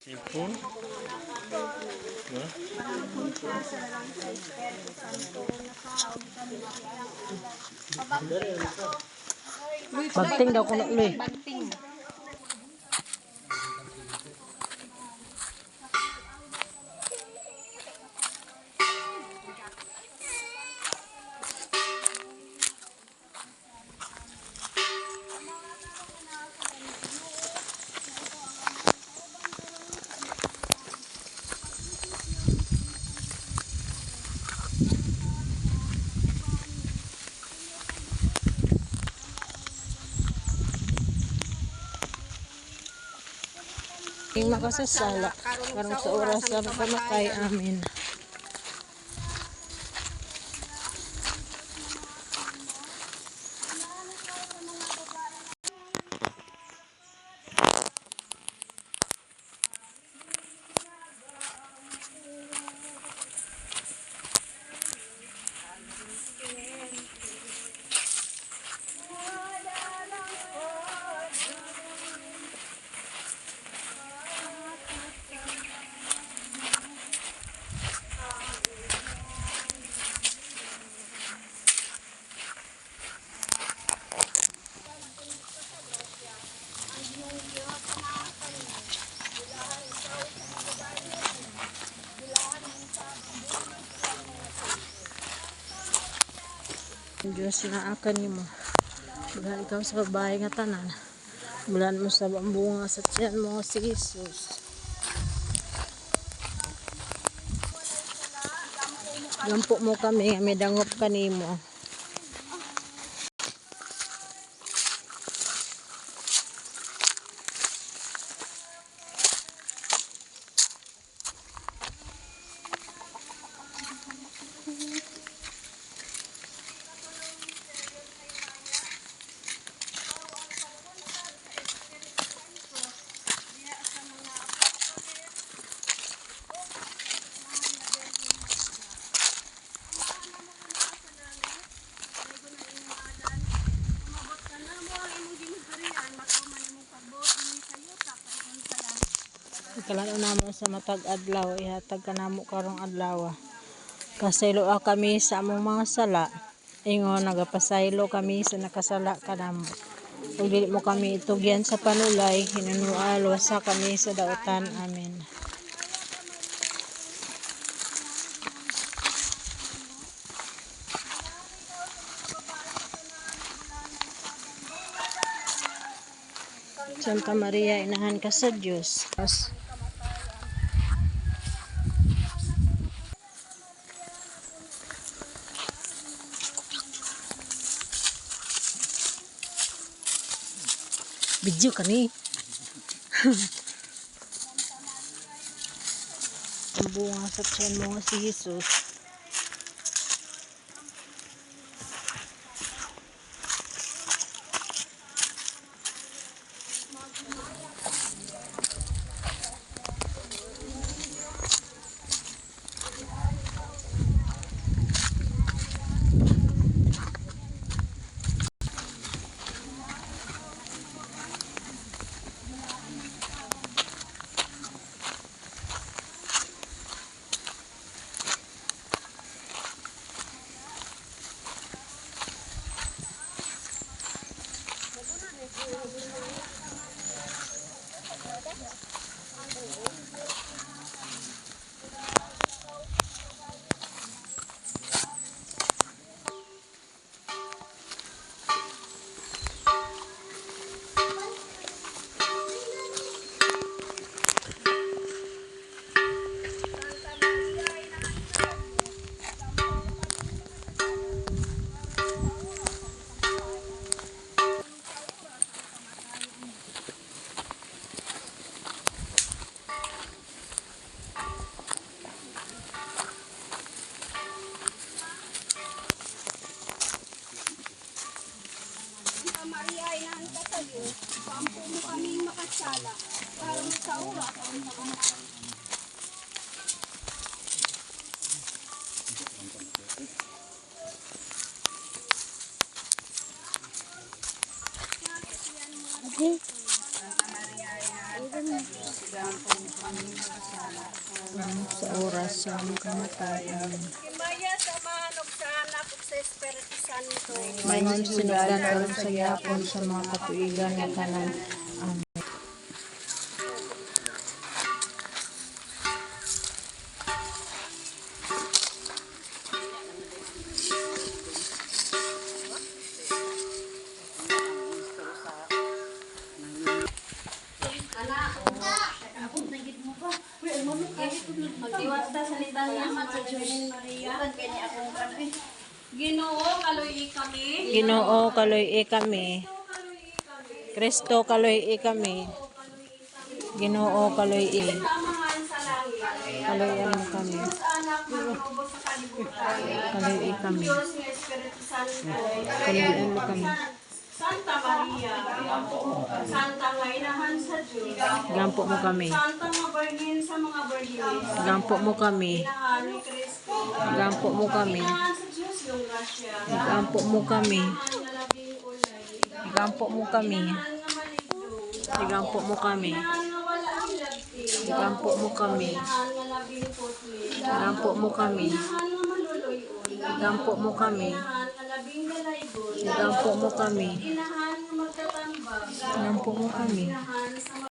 Sipon? Ha? Bagting daw kuno ulit. Yung makasasala karong sa oras sa pamakay amin. Diyos na akan mo. Bulan ikaw sa babae nga tanan. Bulan mo sa bunga sa tiyan mo si Jesus. Gampo mo kami, may dangop kanimo. Kalano namo sa matag adlaw ihatag kanamo karong adlaw. Kasaylo kami sa among mga sala. Ingon nagapasaylo kami sa nakasala kanamo. Ug dili mo kami itugyan sa panulay, hinunual wasa kami sa dautan. Amen. Santa Maria, inahan ka sa Diyos. Video kani. Ang bunga sa tiyan mo si Jesus. Maria, inahan ka sa Diyos. Pampo mo kaming makasala. Para sa oras ang nakamatay. Okay. Santa Maria, inahan ka sa Diyos. Pampo mo Sa oras sa kamatayan. Himaya sa manok sa anak ug sa Espiritu Santo. Mayroon sinugdan aron sa gihapon sa mga katuigan nga tanan. Amen. Magdiwasta sa litanya sa Virgin Maria. Ginoo, kaluy kami. Ginoo kaloy kami. Kristo kaloy kami. Ginoo kaloy Samahan sa langit. kaloyan mo kami. Diyos anak, manubos sa kalibutan. Kaloy kami. Diyos ng Espiritu Santo. Kaloyan mo kami. Santa Maria. Santa nga inahan sa Diyos. Gampo mo kami. Santa nga Virgin sa mga Virgines. Gampo mo kami. Inahan ni Cristo. Gampo mo kami. Inahan sa Diyos yung grasya. Gampo mo kami. Inahan nga labing ulay. Gampo mo kami. Inahan nga maligdo. Gampo mo kami. Inahan nga wala ang lagti. Gampo mo kami. Inahan nga labing putli. Gampo mo kami. Inahan nga maluluyon. Gampo mo kami. Inahan nga labing galaygon. Gampo mo kami. Inahan nga magtatambag. Gampo mo kami. Inahan sa